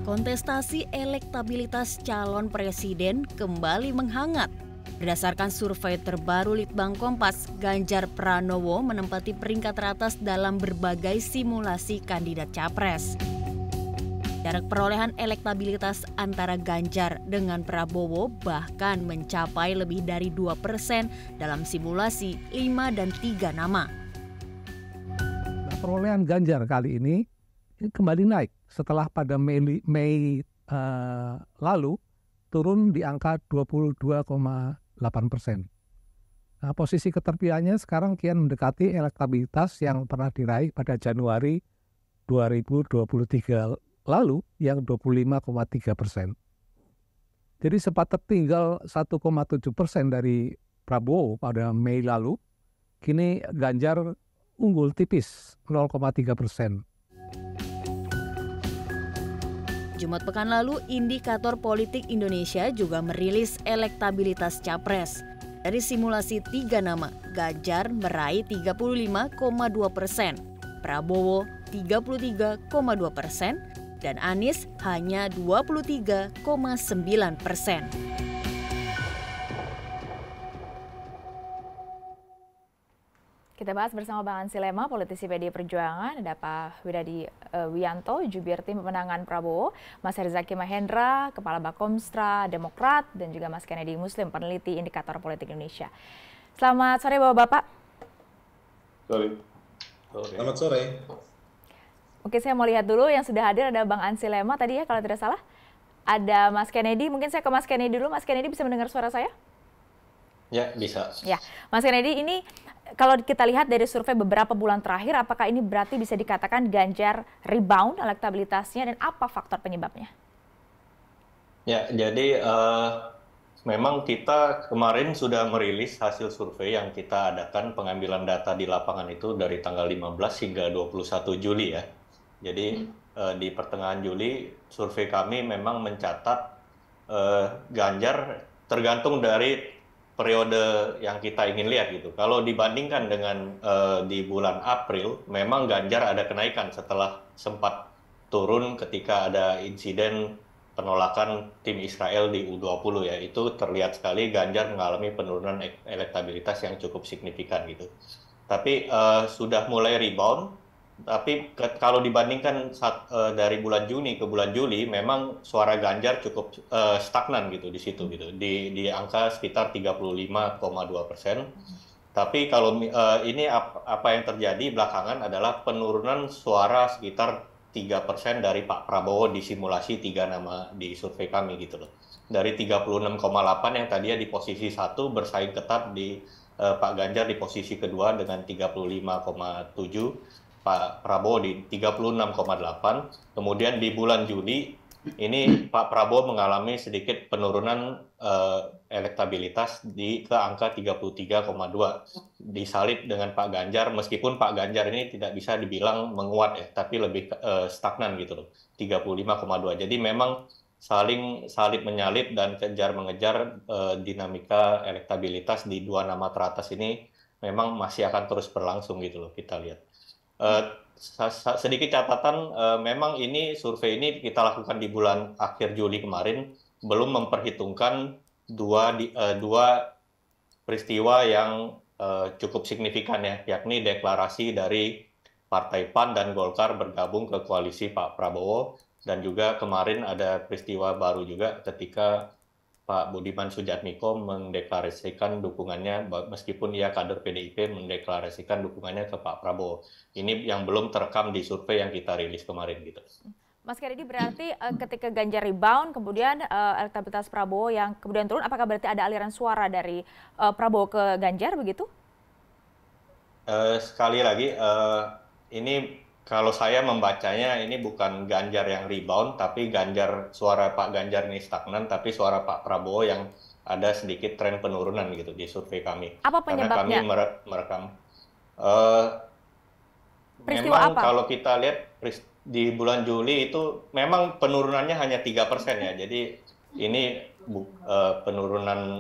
Kontestasi elektabilitas calon presiden kembali menghangat. Berdasarkan survei terbaru Litbang Kompas, Ganjar Pranowo menempati peringkat teratas dalam berbagai simulasi kandidat capres. Jarak perolehan elektabilitas antara Ganjar dengan Prabowo bahkan mencapai lebih dari 2% dalam simulasi 5 dan 3 nama. Perolehan Ganjar kali ini kembali naik setelah pada Mei lalu turun di angka 22,8%. Nah, posisi keterpilihannya sekarang kian mendekati elektabilitas yang pernah diraih pada Januari 2023 lalu yang 25,3%. Jadi sempat tertinggal 1,7% dari Prabowo pada Mei lalu, kini Ganjar unggul tipis 0,3%. Jumat pekan lalu, Indikator Politik Indonesia juga merilis elektabilitas capres. Dari simulasi 3 nama, Ganjar meraih 35,2%, Prabowo 33,2%, dan Anies hanya 23,9%. Kita bahas bersama Bang Ansi Lema, politisi PDI Perjuangan, ada Pak Widadi Wianto, jubir tim pemenangan Prabowo, Mas Herzaki Mahendra, Kepala Bakomstra Demokrat, dan juga Mas Kennedy Muslim, peneliti Indikator Politik Indonesia. Selamat sore Bapak-Bapak. Selamat sore. Oke, saya mau lihat dulu yang sudah hadir, ada Bang Ansi Lema tadi ya kalau tidak salah. Ada Mas Kennedy, mungkin saya ke Mas Kennedy dulu. Mas Kennedy bisa mendengar suara saya? Ya, bisa. Ya, Mas Kennedy, ini kalau kita lihat dari survei beberapa bulan terakhir, apakah ini berarti bisa dikatakan Ganjar rebound elektabilitasnya dan apa faktor penyebabnya? Ya, jadi memang kita kemarin sudah merilis hasil survei yang kita adakan pengambilan data di lapangan itu dari tanggal 15 hingga 21 Juli ya. Jadi di pertengahan Juli survei kami memang mencatat Ganjar tergantung dari periode yang kita ingin lihat gitu. Kalau dibandingkan dengan di bulan April, memang Ganjar ada kenaikan setelah sempat turun ketika ada insiden penolakan tim Israel di U20 ya. Itu terlihat sekali Ganjar mengalami penurunan elektabilitas yang cukup signifikan gitu. Tapi sudah mulai rebound. Tapi kalau dibandingkan dari bulan Juni ke bulan Juli, memang suara Ganjar cukup stagnan gitu di situ gitu, di angka sekitar 35,2%. Tapi kalau ini apa yang terjadi belakangan adalah penurunan suara sekitar 3% dari Pak Prabowo di simulasi 3 nama di survei kami gitu loh. Dari 36,8 yang tadinya di posisi 1 bersaing ketat di Pak Ganjar di posisi kedua dengan 35,7. Pak Prabowo di 36,8. Kemudian di bulan Juli ini Pak Prabowo mengalami sedikit penurunan elektabilitas ke angka 33,2. Disalib dengan Pak Ganjar, meskipun Pak Ganjar ini tidak bisa dibilang menguat ya, tapi lebih stagnan gitu loh, 35,2. Jadi memang saling salib menyalip dan kejar mengejar dinamika elektabilitas di 2 nama teratas ini memang masih akan terus berlangsung gitu loh, kita lihat. Sedikit catatan, memang ini survei ini kita lakukan di bulan akhir Juli kemarin, belum memperhitungkan dua peristiwa yang cukup signifikan ya, yakni deklarasi dari Partai PAN dan Golkar bergabung ke koalisi Pak Prabowo, dan juga kemarin ada peristiwa baru juga ketika Pak Budiman Sujatmiko mendeklarasikan dukungannya, meskipun ia kader PDIP, mendeklarasikan dukungannya ke Pak Prabowo. Ini yang belum terekam di survei yang kita rilis kemarin gitu. Mas Kennedy, berarti ketika Ganjar rebound, kemudian elektabilitas Prabowo yang kemudian turun, apakah berarti ada aliran suara dari Prabowo ke Ganjar begitu? Sekali lagi, ini kalau saya membacanya ini bukan Ganjar yang rebound, tapi suara Pak Ganjar ini stagnan, tapi suara Pak Prabowo yang ada sedikit tren penurunan gitu di survei kami. Apa penyebabnya? Karena kami merekam. Peristiwa memang apa? kalau kita lihat di bulan Juli itu memang penurunannya hanya 3% ya. Jadi ini penurunan,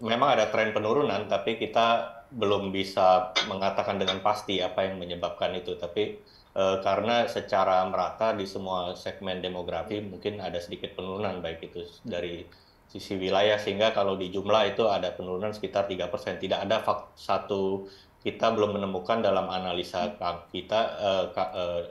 memang ada tren penurunan, tapi kita belum bisa mengatakan dengan pasti apa yang menyebabkan itu. Tapi karena secara merata di semua segmen demografi mungkin ada sedikit penurunan, baik itu dari sisi wilayah, sehingga kalau di jumlah itu ada penurunan sekitar 3%. Tidak ada kita belum menemukan dalam analisa kita,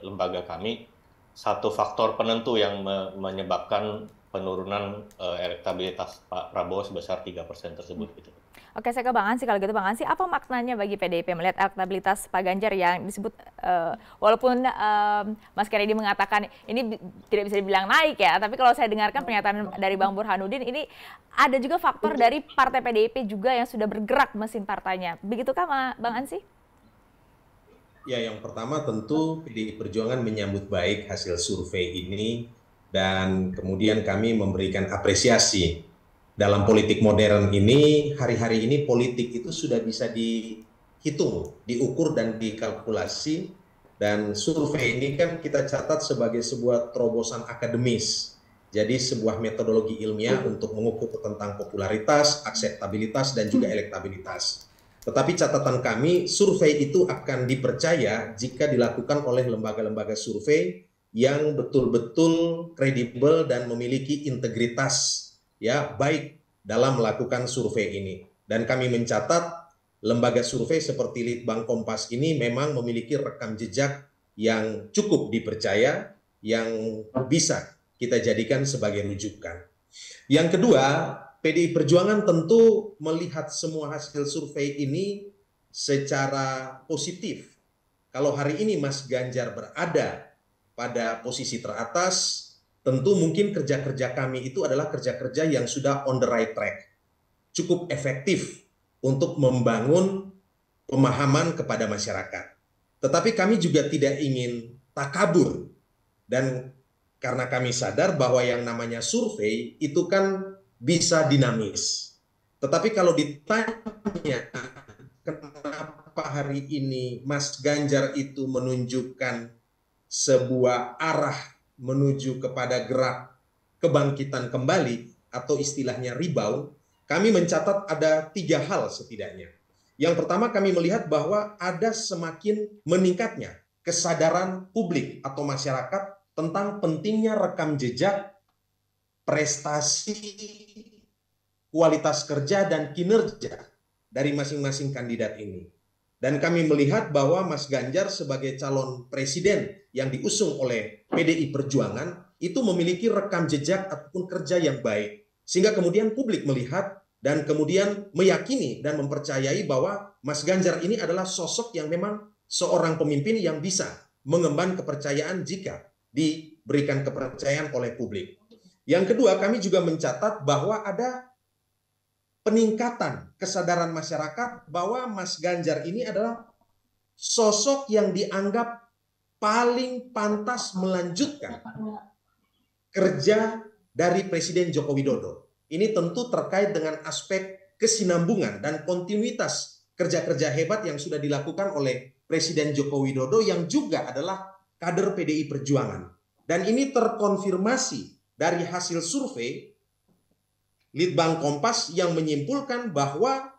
lembaga kami, satu faktor penentu yang menyebabkan penurunan elektabilitas Pak Prabowo sebesar 3% tersebut. Gitu. Oke, saya ke Bang Ansy. Kalau gitu Bang Ansy, apa maknanya bagi PDIP melihat elektabilitas Pak Ganjar yang disebut, walaupun Mas Kennedy mengatakan ini tidak bisa dibilang naik ya, tapi kalau saya dengarkan pernyataan dari Bang Burhanuddin, ini ada juga faktor dari partai PDIP juga yang sudah bergerak mesin partainya. Begitukah Bang Ansy? Ya, yang pertama tentu PDI Perjuangan menyambut baik hasil survei ini, dan kemudian kami memberikan apresiasi. Dalam politik modern ini, hari-hari ini politik itu sudah bisa dihitung, diukur dan dikalkulasi, dan survei ini kan kita catat sebagai sebuah terobosan akademis. Jadi sebuah metodologi ilmiah untuk mengukur tentang popularitas, akseptabilitas, dan juga elektabilitas. Tetapi catatan kami, survei itu akan dipercaya jika dilakukan oleh lembaga-lembaga survei yang betul-betul kredibel dan memiliki integritas, ya, baik dalam melakukan survei ini. Dan kami mencatat lembaga survei seperti Litbang Kompas ini memang memiliki rekam jejak yang cukup dipercaya, yang bisa kita jadikan sebagai rujukan. Yang kedua, PDI Perjuangan tentu melihat semua hasil survei ini secara positif. Kalau hari ini Mas Ganjar berada pada posisi teratas, tentu mungkin kerja-kerja kami itu adalah kerja-kerja yang sudah on the right track. Cukup efektif untuk membangun pemahaman kepada masyarakat. Tetapi kami juga tidak ingin takabur. Dan karena kami sadar bahwa yang namanya survei itu kan bisa dinamis. Tetapi kalau ditanya kenapa hari ini Mas Ganjar itu menunjukkan sebuah arah menuju kepada gerak kebangkitan kembali atau istilahnya rebound, kami mencatat ada 3 hal setidaknya. Yang pertama, kami melihat bahwa ada semakin meningkatnya kesadaran publik atau masyarakat tentang pentingnya rekam jejak, prestasi, kualitas kerja, dan kinerja dari masing-masing kandidat ini. Dan kami melihat bahwa Mas Ganjar sebagai calon presiden yang diusung oleh PDI Perjuangan itu memiliki rekam jejak ataupun kerja yang baik. Sehingga kemudian publik melihat dan kemudian meyakini dan mempercayai bahwa Mas Ganjar ini adalah sosok yang memang seorang pemimpin yang bisa mengemban kepercayaan jika diberikan kepercayaan oleh publik. Yang kedua, kami juga mencatat bahwa ada peningkatan kesadaran masyarakat bahwa Mas Ganjar ini adalah sosok yang dianggap paling pantas melanjutkan kerja dari Presiden Joko Widodo. Ini tentu terkait dengan aspek kesinambungan dan kontinuitas kerja-kerja hebat yang sudah dilakukan oleh Presiden Joko Widodo yang juga adalah kader PDI Perjuangan. Dan ini terkonfirmasi dari hasil survei Litbang Kompas yang menyimpulkan bahwa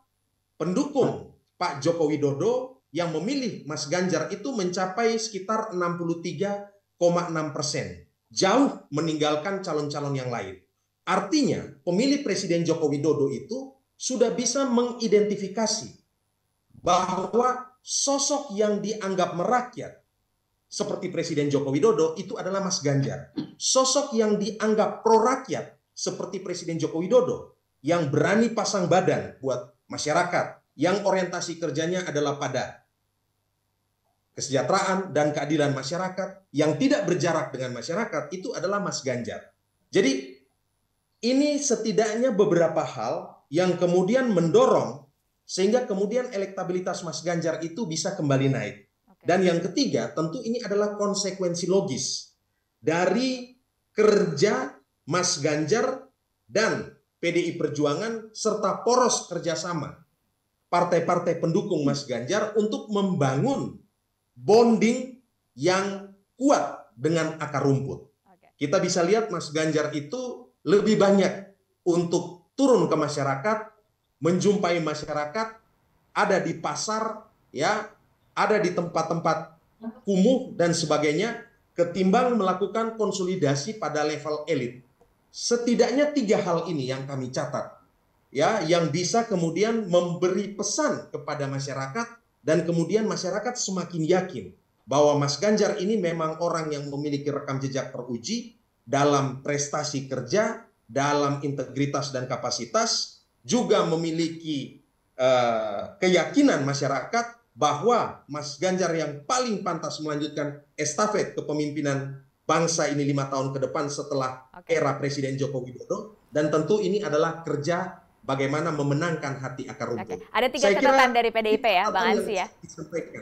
pendukung Pak Joko Widodo yang memilih Mas Ganjar itu mencapai sekitar 63,6%, jauh meninggalkan calon-calon yang lain. Artinya, pemilih Presiden Joko Widodo itu sudah bisa mengidentifikasi bahwa sosok yang dianggap merakyat seperti Presiden Joko Widodo itu adalah Mas Ganjar. Sosok yang dianggap pro-rakyat seperti Presiden Joko Widodo yang berani pasang badan buat masyarakat, yang orientasi kerjanya adalah pada kesejahteraan dan keadilan masyarakat, yang tidak berjarak dengan masyarakat, itu adalah Mas Ganjar. Jadi ini setidaknya beberapa hal yang kemudian mendorong sehingga kemudian elektabilitas Mas Ganjar itu bisa kembali naik. Dan yang ketiga, tentu ini adalah konsekuensi logis dari kerja Mas Ganjar dan PDI Perjuangan serta poros kerjasama partai-partai pendukung Mas Ganjar untuk membangun bonding yang kuat dengan akar rumput. Kita bisa lihat Mas Ganjar itu lebih banyak untuk turun ke masyarakat, menjumpai masyarakat, ada di pasar, ya, ada di tempat-tempat kumuh dan sebagainya, ketimbang melakukan konsolidasi pada level elit. Setidaknya 3 hal ini yang kami catat, ya, yang bisa kemudian memberi pesan kepada masyarakat, dan kemudian masyarakat semakin yakin bahwa Mas Ganjar ini memang orang yang memiliki rekam jejak teruji dalam prestasi kerja, dalam integritas dan kapasitas, juga memiliki keyakinan masyarakat bahwa Mas Ganjar yang paling pantas melanjutkan estafet kepemimpinan bangsa ini 5 tahun ke depan setelah era Presiden Joko Widodo, dan tentu ini adalah kerja bagaimana memenangkan hati akar rumput. Ada 3 catatan dari PDIP ya, Bang Ansy ya.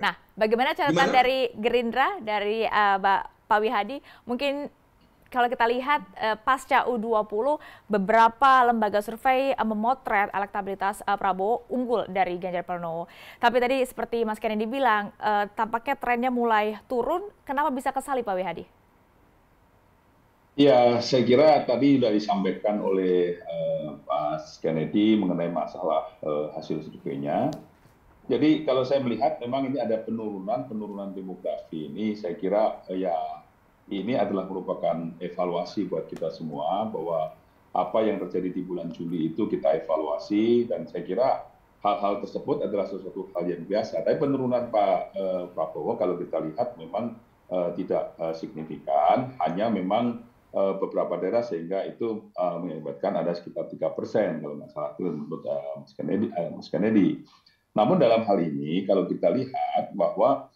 Nah, bagaimana catatan dari Gerindra, dari Pak Wihadi? Mungkin kalau kita lihat pasca U20, beberapa lembaga survei memotret elektabilitas Prabowo unggul dari Ganjar Pranowo. Tapi tadi seperti Mas Kennedy bilang, tampaknya trennya mulai turun. Kenapa bisa kesalip, Pak Wihadi? Ya, saya kira tadi sudah disampaikan oleh Mas Kennedy mengenai masalah hasil surveinya. Jadi kalau saya melihat memang ini ada penurunan demografi ini, saya kira ya ini adalah merupakan evaluasi buat kita semua bahwa apa yang terjadi di bulan Juli itu kita evaluasi, dan saya kira hal-hal tersebut adalah sesuatu hal yang biasa. Tapi penurunan Pak Prabowo kalau kita lihat memang tidak signifikan, hanya memang beberapa daerah sehingga itu mengakibatkan ada sekitar 3% kalau nggak salah itu menurut Mas Kennedy. Namun dalam hal ini kalau kita lihat bahwa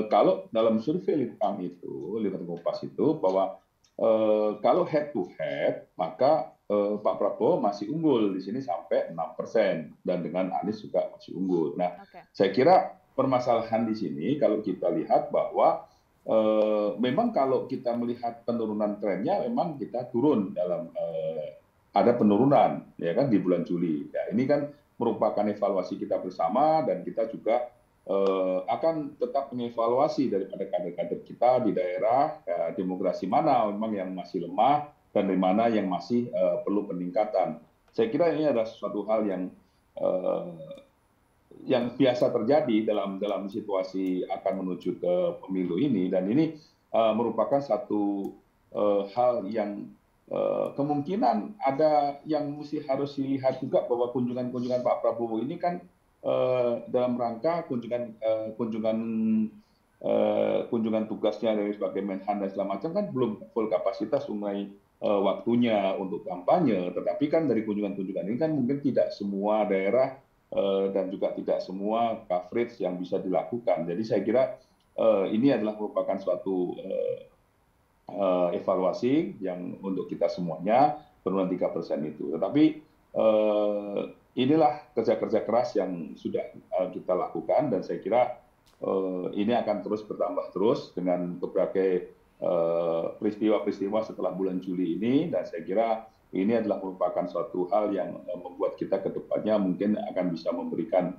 kalau dalam survei Litbang Kompas itu bahwa kalau head to head maka Pak Prabowo masih unggul di sini sampai 6% dan dengan Anies juga masih unggul. Nah, saya kira permasalahan di sini kalau kita lihat bahwa memang kalau kita melihat penurunan trennya, memang kita turun dalam ada penurunan, ya kan, di bulan Juli. Ya, ini kan merupakan evaluasi kita bersama, dan kita juga akan tetap mengevaluasi daripada kader-kader kita di daerah, demografi mana memang yang masih lemah dan di mana yang masih perlu peningkatan. Saya kira ini adalah suatu hal yang biasa terjadi dalam situasi akan menuju ke pemilu ini, dan ini merupakan satu hal yang kemungkinan ada yang mesti harus dilihat juga, bahwa kunjungan Pak Prabowo ini kan dalam rangka kunjungan tugasnya dari sebagai Menhan dan segala macam kan belum full kapasitas mengenai waktunya untuk kampanye, tetapi kan dari kunjungan ini kan mungkin tidak semua daerah dan juga tidak semua coverage yang bisa dilakukan. Jadi saya kira ini adalah merupakan suatu evaluasi yang untuk kita semuanya, penurunan 3% itu. Tetapi inilah kerja-kerja keras yang sudah kita lakukan, dan saya kira ini akan terus bertambah terus dengan berbagai peristiwa-peristiwa setelah bulan Juli ini, dan saya kira ini adalah merupakan suatu hal yang membuat kita ke depannya mungkin akan bisa memberikan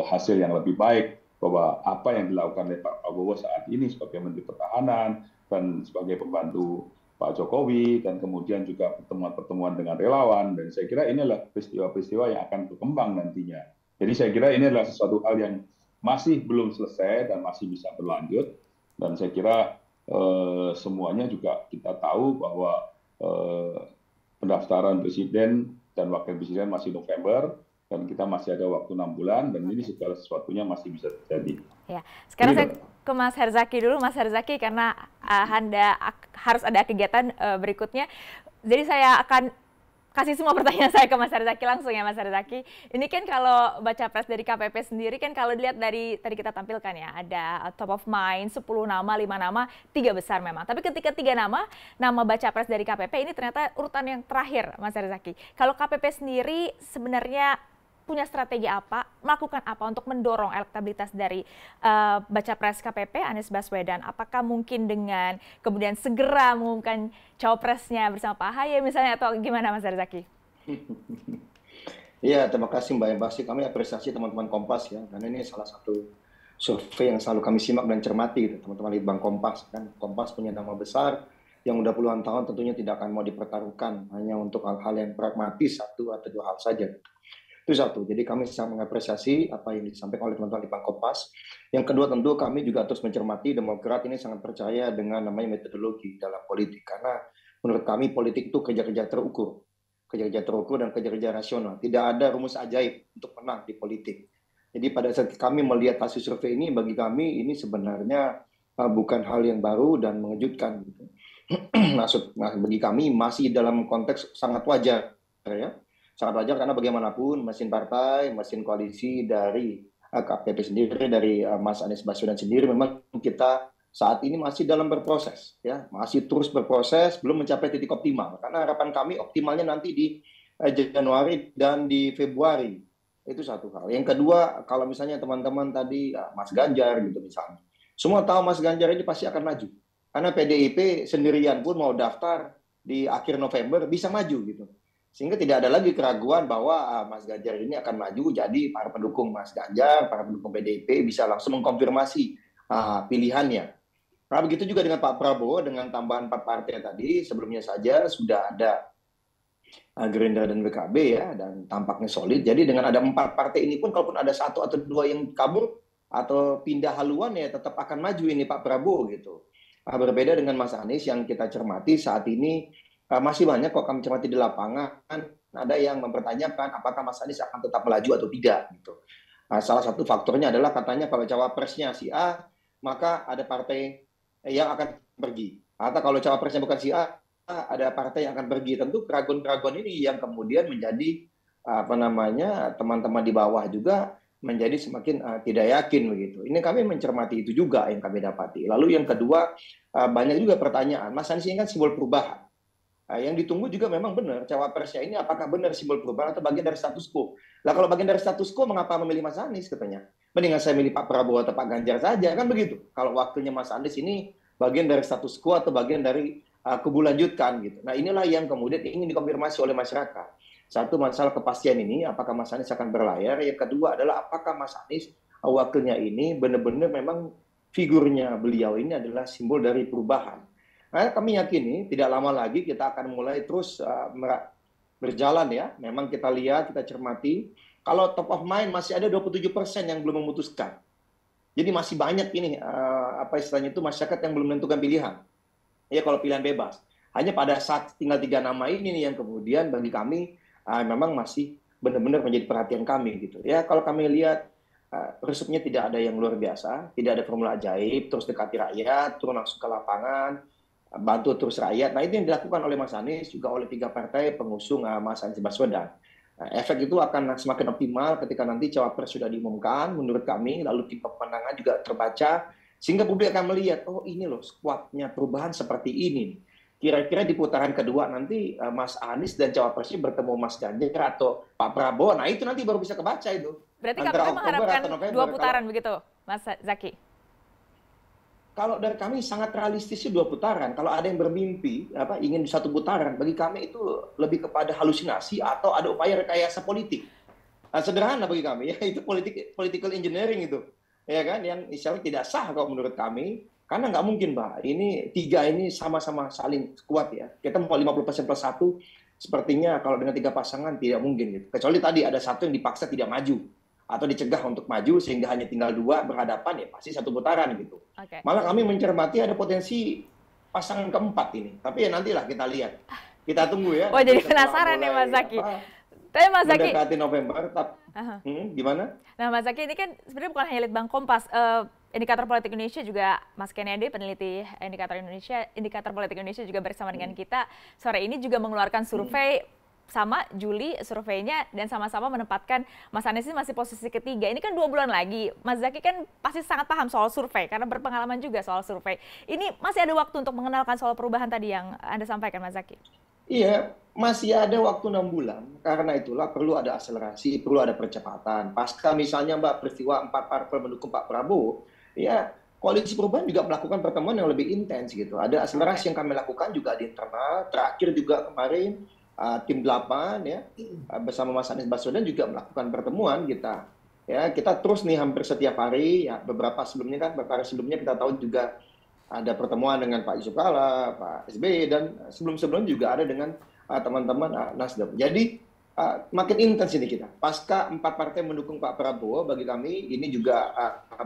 hasil yang lebih baik, bahwa apa yang dilakukan oleh Pak Prabowo saat ini sebagai Menteri Pertahanan dan sebagai pembantu Pak Jokowi, dan kemudian juga pertemuan-pertemuan dengan relawan, dan saya kira ini adalah peristiwa-peristiwa yang akan berkembang nantinya. Jadi saya kira ini adalah sesuatu hal yang masih belum selesai dan masih bisa berlanjut, dan saya kira semuanya juga kita tahu bahwa pendaftaran presiden dan wakil presiden masih November, dan kita masih ada waktu 6 bulan, dan ini segala sesuatunya masih bisa terjadi. Ya, sekarang saya ke Mas Herzaki dulu, Mas Herzaki, karena Anda harus ada kegiatan berikutnya. Jadi saya akan kasih semua pertanyaan saya ke Mas Herzaki langsung ya, Mas Herzaki. Ini kan kalau baca pres dari KPP sendiri kan kalau dilihat dari tadi kita tampilkan ya, ada top of mind 10 nama, 5 nama, 3 besar memang. Tapi ketika 3 nama baca pres dari KPP ini ternyata urutan yang terakhir, Mas Herzaki. Kalau KPP sendiri sebenarnya punya strategi apa, melakukan apa untuk mendorong elektabilitas dari baca pres KPP Anies Baswedan? Apakah mungkin dengan kemudian segera mengumumkan cawapresnya bersama Pak Ahy misalnya, atau gimana, Mas Herzaki? Iya, terima kasih Mbak Embasi. Kami apresiasi teman-teman Kompas ya, karena ini salah satu survei yang selalu kami simak dan cermati gitu, teman-teman Litbang Kompas. Kan Kompas punya nama besar yang udah puluhan tahun tentunya tidak akan mau dipertaruhkan hanya untuk hal-hal yang pragmatis, 1 atau 2 hal saja. Itu satu. Jadi kami sangat mengapresiasi apa yang disampaikan oleh teman-teman Litbang Kompas. Yang kedua tentu kami juga terus mencermati Demokrat ini sangat percaya dengan namanya metodologi dalam politik. Karena menurut kami politik itu kerja-kerja terukur. Kerja-kerja terukur dan kerja-kerja rasional. Tidak ada rumus ajaib untuk menang di politik. Jadi pada saat kami melihat hasil survei ini, bagi kami ini sebenarnya bukan hal yang baru dan mengejutkan. Bagi kami masih dalam konteks sangat wajar, ya, sangat wajar karena bagaimanapun mesin partai, mesin koalisi dari KPP sendiri, dari Mas Anies Baswedan sendiri, memang kita saat ini masih dalam berproses, ya, masih terus berproses, belum mencapai titik optimal. Karena harapan kami optimalnya nanti di Januari dan di Februari. Itu satu hal. Yang kedua, kalau misalnya teman-teman tadi Mas Ganjar gitu misalnya. Semua tahu Mas Ganjar ini pasti akan maju. Karena PDIP sendirian pun mau daftar di akhir November bisa maju gitu. Sehingga tidak ada lagi keraguan bahwa Mas Ganjar ini akan maju. Jadi para pendukung Mas Ganjar, para pendukung PDIP bisa langsung mengkonfirmasi pilihannya. Nah, begitu juga dengan Pak Prabowo dengan tambahan 4 partai tadi. Sebelumnya saja sudah ada Gerindra dan PKB ya, dan tampaknya solid. Jadi dengan ada 4 partai ini pun, kalaupun ada 1 atau 2 yang kabur atau pindah haluan ya tetap akan maju ini Pak Prabowo gitu. Berbeda dengan Mas Anies yang kita cermati saat ini masih banyak kok kami cermati di lapangan, ada yang mempertanyakan apakah Mas Anies akan tetap melaju atau tidak gitu. Salah satu faktornya adalah katanya kalau cawapresnya si A, maka ada partai yang akan pergi. Atau kalau cawapresnya bukan si A, ada partai yang akan pergi. Tentu keraguan-keraguan ini yang kemudian menjadi teman-teman di bawah juga menjadi semakin tidak yakin begitu. Ini kami mencermati itu juga yang kami dapati. Lalu yang kedua, banyak juga pertanyaan. Mas Anies ini kan simbol perubahan. Yang ditunggu juga memang benar, cawapresnya ini apakah benar simbol perubahan atau bagian dari status quo. Lah kalau bagian dari status quo, mengapa memilih Mas Anies katanya? Mendingan saya milih Pak Prabowo atau Pak Ganjar saja, kan begitu. Kalau waktunya Mas Anies ini bagian dari status quo atau bagian dari kubu lanjutkan gitu. Nah inilah yang kemudian ingin dikonfirmasi oleh masyarakat. Satu, masalah kepastian ini, apakah Mas Anies akan berlayar. Yang kedua adalah apakah Mas Anies wakilnya ini benar-benar memang figurnya beliau ini adalah simbol dari perubahan. Nah, kami yakini tidak lama lagi kita akan mulai terus berjalan ya. Memang kita lihat, kita cermati. Kalau top of mind masih ada 27% yang belum memutuskan. Jadi masih banyak ini, istilahnya itu masyarakat yang belum menentukan pilihan. Ya kalau pilihan bebas. Hanya pada saat tinggal 3 nama ini nih yang kemudian bagi kami memang masih benar-benar menjadi perhatian kami gitu ya. Kalau kami lihat resepnya tidak ada yang luar biasa, tidak ada formula ajaib, terus dekati rakyat, turun langsung ke lapangan, bantu terus rakyat. Nah itu yang dilakukan oleh Mas Anies juga oleh 3 partai pengusung Mas Anies Baswedan. Efek itu akan semakin optimal ketika nanti cawapres sudah diumumkan menurut kami, lalu tim pemenangan juga terbaca sehingga publik akan melihat oh ini loh skuadnya perubahan seperti ini. Kira-kira di putaran kedua nanti Mas Anies dan cawapresnya bertemu Mas Ganjar atau Pak Prabowo. Nah itu nanti baru bisa kebaca itu. Berarti KPU mengharapkan 2 putaran begitu, Mas Zaki? Kalau dari kami sangat realistisnya 2 putaran. Kalau ada yang bermimpi ingin 1 putaran, bagi kami itu lebih kepada halusinasi atau ada upaya rekayasa politik. Sederhana bagi kami ya, itu political engineering itu. Ya kan, yang istilahnya tidak sah kalau menurut kami. Karena nggak mungkin, Mbak. Ini 3 ini sama-sama saling kuat ya. Kita mau 50% plus 1, sepertinya kalau dengan 3 pasangan tidak mungkin gitu. Kecuali tadi ada 1 yang dipaksa tidak maju atau dicegah untuk maju sehingga hanya tinggal 2 berhadapan ya pasti 1 putaran gitu. Okay. Malah kami mencermati ada potensi pasangan keempat ini. Tapi ya nantilah kita lihat. Kita tunggu ya. Wah jadi penasaran nih Mas Zaki. Tapi Mas Zaki mendekati November, gimana? Nah Mas Zaki ini kan sebenarnya bukan hanya Litbang Kompas. Indikator Politik Indonesia juga Mas Kennedy, peneliti Indikator Politik Indonesia juga bersama dengan kita sore ini juga mengeluarkan survei sama Juli surveinya dan sama-sama menempatkan Mas Anies ini masih posisi ketiga. Ini kan 2 bulan lagi. Mas Zaki kan pasti sangat paham soal survei karena berpengalaman juga soal survei. Ini masih ada waktu untuk mengenalkan soal perubahan tadi yang Anda sampaikan Mas Zaki? Iya, masih ada waktu 6 bulan. Karena itulah perlu ada akselerasi, perlu ada percepatan. Pasca misalnya Mbak peristiwa 4 parpol mendukung Pak Prabowo, ya koalisi perubahan juga melakukan pertemuan yang lebih intens gitu. Ada akselerasi yang kami lakukan juga di internal. Terakhir juga kemarin tim 8 ya bersama Mas Anies Baswedan juga melakukan pertemuan kita. Ya, kita terus nih hampir setiap hari ya beberapa hari sebelumnya kita tahu juga ada pertemuan dengan Pak Yusuf Kalla, Pak SBY dan sebelum-sebelumnya juga ada dengan teman-teman Nasdem. Jadi makin intens ini kita. Pasca 4 partai mendukung Pak Prabowo, bagi kami ini juga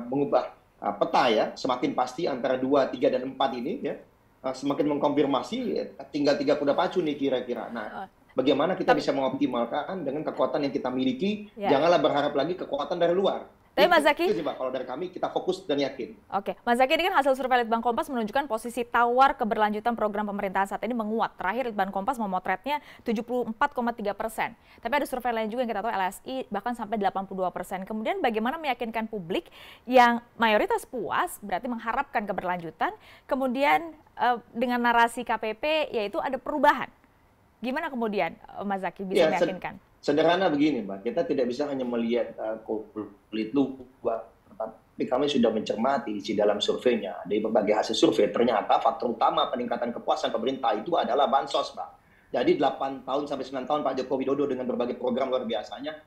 mengubah peta ya, semakin pasti antara 2, 3, dan 4 ini ya, semakin mengkonfirmasi tinggal 3 kuda pacu nih kira-kira. Nah, bagaimana kita bisa mengoptimalkan dengan kekuatan yang kita miliki, janganlah berharap lagi kekuatan dari luar. Tapi Mas Zaky, itu sih Pak, kalau dari kami kita fokus dan yakin. Oke, Mas Zaky, ini kan hasil survei Litbang Kompas menunjukkan posisi tawar keberlanjutan program pemerintahan saat ini menguat. Terakhir Litbang Kompas memotretnya 74,3%. Tapi ada survei lain juga yang kita tahu LSI bahkan sampai 82%. Kemudian bagaimana meyakinkan publik yang mayoritas puas berarti mengharapkan keberlanjutan, kemudian dengan narasi KPP yaitu ada perubahan. Gimana kemudian Mas Zaky bisa meyakinkan? Sederhana begini, Mbak. Kita tidak bisa hanya melihat kulit luar, tapi kami sudah mencermati isi dalam surveinya. Dari berbagai hasil survei, ternyata faktor utama peningkatan kepuasan pemerintah itu adalah bansos, Mbak. Jadi 8 tahun sampai 9 tahun Pak Joko Widodo dengan berbagai program luar biasanya,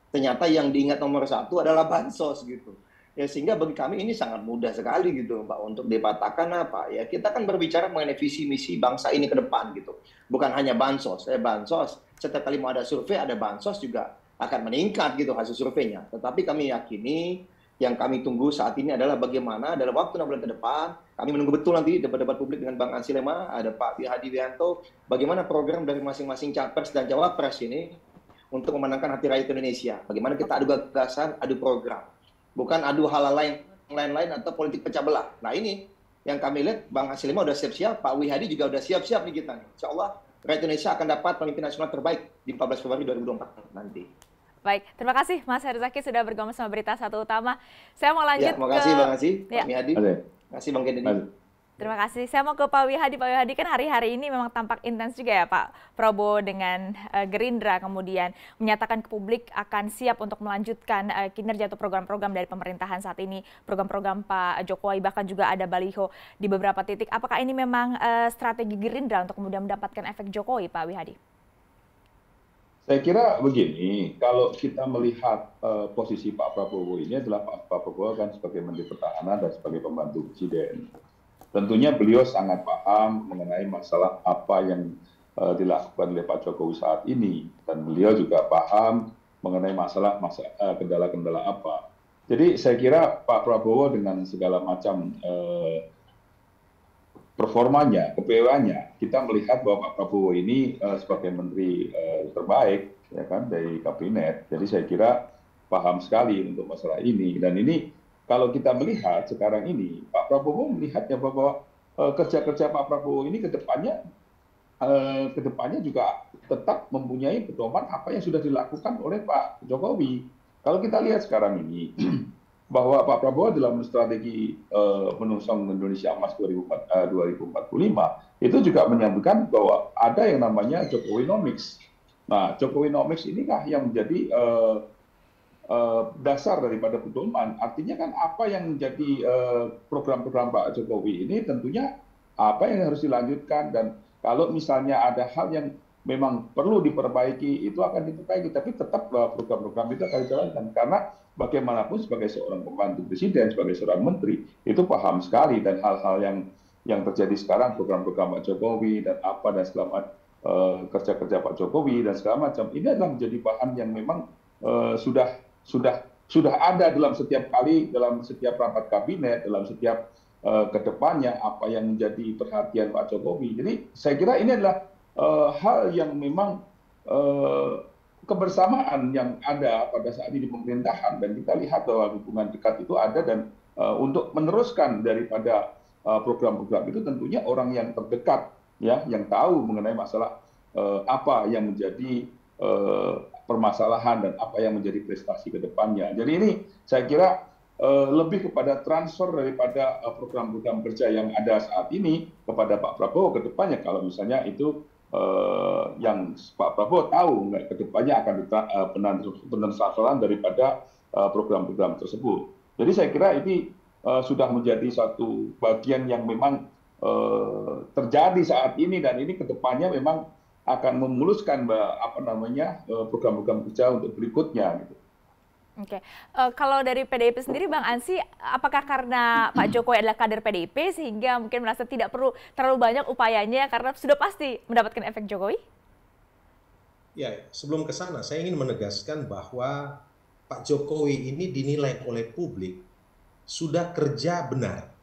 ternyata yang diingat nomor 1 adalah bansos gitu. Ya, sehingga bagi kami ini sangat mudah sekali gitu Pak untuk dipatahkan apa ya, kita kan berbicara mengenai visi misi bangsa ini ke depan gitu, bukan hanya bansos. Bansos setiap kali mau ada survei ada bansos juga akan meningkat gitu hasil surveinya, tetapi kami yakini yang kami tunggu saat ini adalah bagaimana dalam waktu 6 bulan ke depan, kami menunggu betul nanti debat-debat publik dengan Bang Ansi Lema, ada Pak Hadi Wianto, bagaimana program dari masing-masing capres dan cawapres ini untuk memenangkan hati rakyat Indonesia, bagaimana kita adu gagasan, adu program, bukan adu hal lain atau politik pecah belah. Nah ini yang kami lihat Bang Ansi Lema udah siap-siap, Pak Wihadi juga udah siap-siap nih kita. Insya Allah rakyat Indonesia akan dapat pemimpin nasional terbaik di 14 Februari 2024 nanti. Baik, terima kasih Mas Heru Zaki sudah bergabung sama Berita Satu Utama. Saya mau lanjut terima kasih Bang Ansi, Pak Wihadi. Terima kasih Bang Kennedy. Terima kasih. Saya mau ke Pak Wihadi. Pak Wihadi, kan hari-hari ini memang tampak intens juga ya Pak Prabowo dengan Gerindra kemudian menyatakan ke publik akan siap untuk melanjutkan kinerja atau program-program dari pemerintahan saat ini, program-program Pak Jokowi, bahkan juga ada baliho di beberapa titik. Apakah ini memang strategi Gerindra untuk kemudian mendapatkan efek Jokowi, Pak Wihadi? Saya kira begini, kalau kita melihat posisi Pak Prabowo ini adalah Pak Prabowo kan sebagai Menteri Pertahanan dan sebagai pembantu Presiden. Tentunya beliau sangat paham mengenai masalah apa yang dilakukan oleh Pak Jokowi saat ini. Dan beliau juga paham mengenai masalah kendala-kendala apa. Jadi saya kira Pak Prabowo dengan segala macam performanya, kepewanya, kita melihat bahwa Pak Prabowo ini sebagai menteri terbaik ya kan dari kabinet. Jadi saya kira paham sekali untuk masalah ini. Dan ini kalau kita melihat sekarang ini, Pak Prabowo melihatnya bahwa kerja-kerja Pak Prabowo ini ke depannya juga tetap mempunyai pedoman apa yang sudah dilakukan oleh Pak Jokowi. Kalau kita lihat sekarang ini, bahwa Pak Prabowo dalam strategi menusung Indonesia Emas 2045 itu juga menyambutkan bahwa ada yang namanya Jokowinomics. Nah, Jokowinomics inikah yang menjadi dasar daripada pedoman. Artinya kan apa yang menjadi program-program Pak Jokowi ini tentunya apa yang harus dilanjutkan, dan kalau misalnya ada hal yang memang perlu diperbaiki itu akan diperbaiki, tapi tetap program-program itu akan dijalankan karena bagaimanapun sebagai seorang pembantu presiden, sebagai seorang menteri itu paham sekali, dan hal-hal yang terjadi sekarang program-program Pak Jokowi dan apa dan segala kerja-kerja Pak Jokowi dan segala macam ini adalah menjadi bahan yang memang sudah ada dalam setiap kali, dalam setiap rapat kabinet, dalam setiap kedepannya apa yang menjadi perhatian Pak Jokowi. Jadi saya kira ini adalah hal yang memang kebersamaan yang ada pada saat ini di pemerintahan, dan kita lihat bahwa hubungan dekat itu ada, dan untuk meneruskan daripada program-program itu tentunya orang yang terdekat ya, yang tahu mengenai masalah apa yang menjadi permasalahan dan apa yang menjadi prestasi ke depannya. Jadi ini saya kira lebih kepada transfer daripada program-program kerja yang ada saat ini kepada Pak Prabowo ke depannya, kalau misalnya itu yang Pak Prabowo tahu ke depannya akan penerapan daripada program-program tersebut. Jadi saya kira ini sudah menjadi satu bagian yang memang terjadi saat ini, dan ini ke depannya memang akan memuluskan program-program kerja untuk berikutnya gitu. Oke, kalau dari PDIP sendiri Bang Ansi, apakah karena Pak Jokowi adalah kader PDIP sehingga mungkin merasa tidak perlu terlalu banyak upayanya karena sudah pasti mendapatkan efek Jokowi? Ya, sebelum ke sana, saya ingin menegaskan bahwa Pak Jokowi ini dinilai oleh publik sudah kerja benar,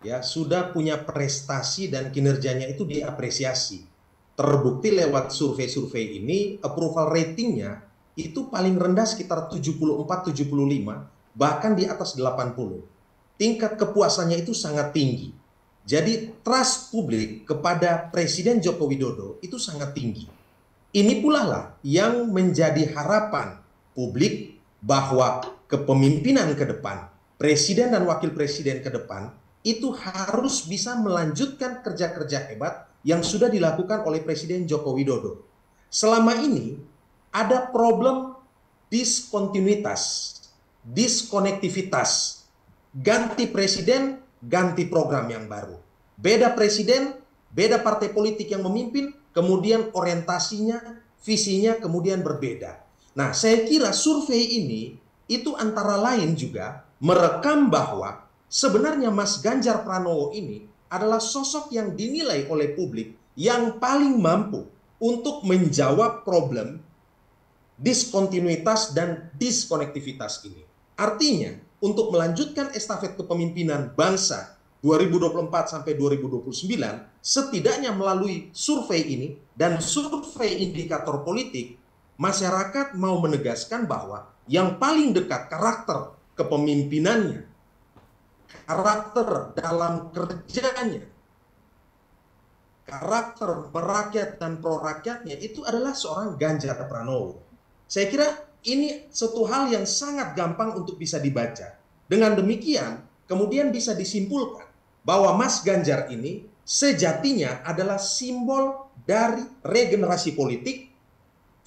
ya, sudah punya prestasi dan kinerjanya itu diapresiasi. Terbukti lewat survei-survei ini, approval ratingnya itu paling rendah sekitar 74-75, bahkan di atas 80. Tingkat kepuasannya itu sangat tinggi. Jadi trust publik kepada Presiden Joko Widodo itu sangat tinggi. Ini pula lah yang menjadi harapan publik bahwa kepemimpinan ke depan, Presiden dan Wakil Presiden ke depan, itu harus bisa melanjutkan kerja-kerja hebat yang sudah dilakukan oleh Presiden Joko Widodo. Selama ini ada problem diskontinuitas, diskonektivitas, ganti presiden, ganti program yang baru. Beda presiden, beda partai politik yang memimpin, kemudian orientasinya, visinya kemudian berbeda. Nah, saya kira survei ini itu antara lain juga merekam bahwa sebenarnya Mas Ganjar Pranowo ini adalah sosok yang dinilai oleh publik yang paling mampu untuk menjawab problem diskontinuitas dan diskonektivitas ini. Artinya, untuk melanjutkan estafet kepemimpinan bangsa 2024 sampai 2029, setidaknya melalui survei ini dan survei indikator politik, masyarakat mau menegaskan bahwa yang paling dekat karakter kepemimpinannya, karakter dalam kerjanya, karakter merakyat dan pro-rakyatnya itu adalah seorang Ganjar Pranowo. Saya kira ini suatu hal yang sangat gampang untuk bisa dibaca. Dengan demikian, kemudian bisa disimpulkan bahwa Mas Ganjar ini sejatinya adalah simbol dari regenerasi politik,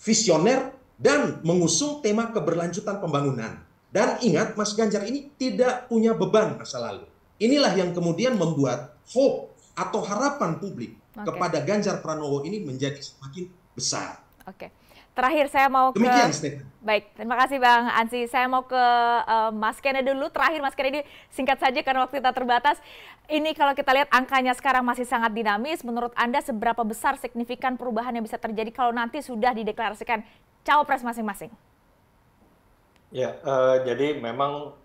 visioner, dan mengusung tema keberlanjutan pembangunan. Dan ingat, Mas Ganjar ini tidak punya beban masa lalu. Inilah yang kemudian membuat hope atau harapan publik kepada Ganjar Pranowo ini menjadi semakin besar. Oke. Terakhir saya mau Demikian, baik, terima kasih Bang Ansy. Saya mau ke Mas Kennedy dulu. Terakhir Mas Kennedy, singkat saja karena waktu kita terbatas. Ini kalau kita lihat angkanya sekarang masih sangat dinamis. Menurut Anda seberapa besar signifikan perubahan yang bisa terjadi kalau nanti sudah dideklarasikan cawapres masing-masing? Ya, jadi memang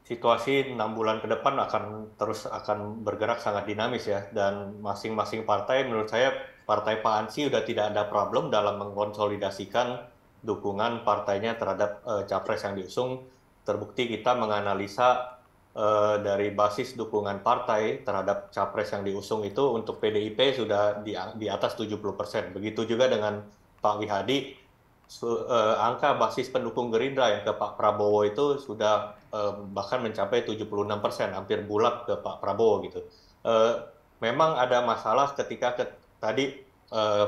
situasi 6 bulan ke depan akan bergerak sangat dinamis ya, dan masing-masing partai menurut saya Partai Pak Ansy sudah tidak ada problem dalam mengkonsolidasikan dukungan partainya terhadap capres yang diusung. Terbukti kita menganalisa dari basis dukungan partai terhadap capres yang diusung itu untuk PDIP sudah di atas 70%. Begitu juga dengan Pak Wihadi, angka basis pendukung Gerindra yang ke Pak Prabowo itu sudah bahkan mencapai 76%, hampir bulat ke Pak Prabowo gitu. Memang ada masalah ketika tadi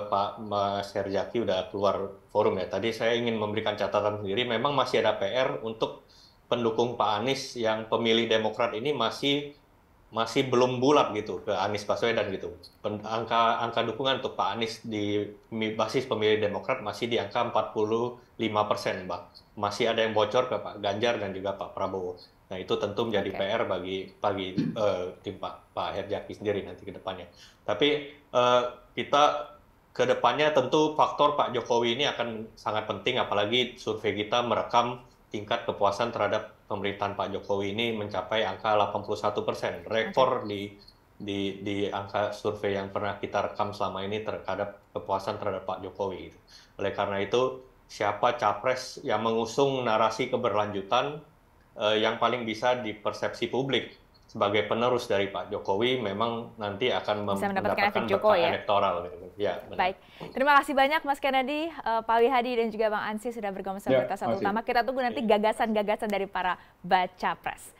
Pak Mas Herzaki udah keluar forum ya. Tadi saya ingin memberikan catatan sendiri, memang masih ada PR untuk pendukung Pak Anies yang pemilih Demokrat ini masih belum bulat gitu ke Anies Baswedan gitu. Angka dukungan untuk Pak Anies di basis pemilih Demokrat masih di angka 45%, Mbak. Masih ada yang bocor ke Pak Ganjar dan juga Pak Prabowo. Nah, itu tentu menjadi PR bagi tim Pak Herzaki sendiri nanti ke depannya. Tapi kita ke depannya tentu faktor Pak Jokowi ini akan sangat penting, apalagi survei kita merekam tingkat kepuasan terhadap pemerintahan Pak Jokowi ini mencapai angka 81%, rekor di angka survei yang pernah kita rekam selama ini terhadap kepuasan terhadap Pak Jokowi. Oleh karena itu, siapa capres yang mengusung narasi keberlanjutan yang paling bisa dipersepsi publik sebagai penerus dari Pak Jokowi memang nanti akan mendapatkan berkah elektoral. Ya, baik, terima kasih banyak Mas Kennedy, Pak Wihadi dan juga Bang Ansy sudah bergabung sama kita Satu Utama. Kita tunggu nanti gagasan-gagasan dari para baca pres.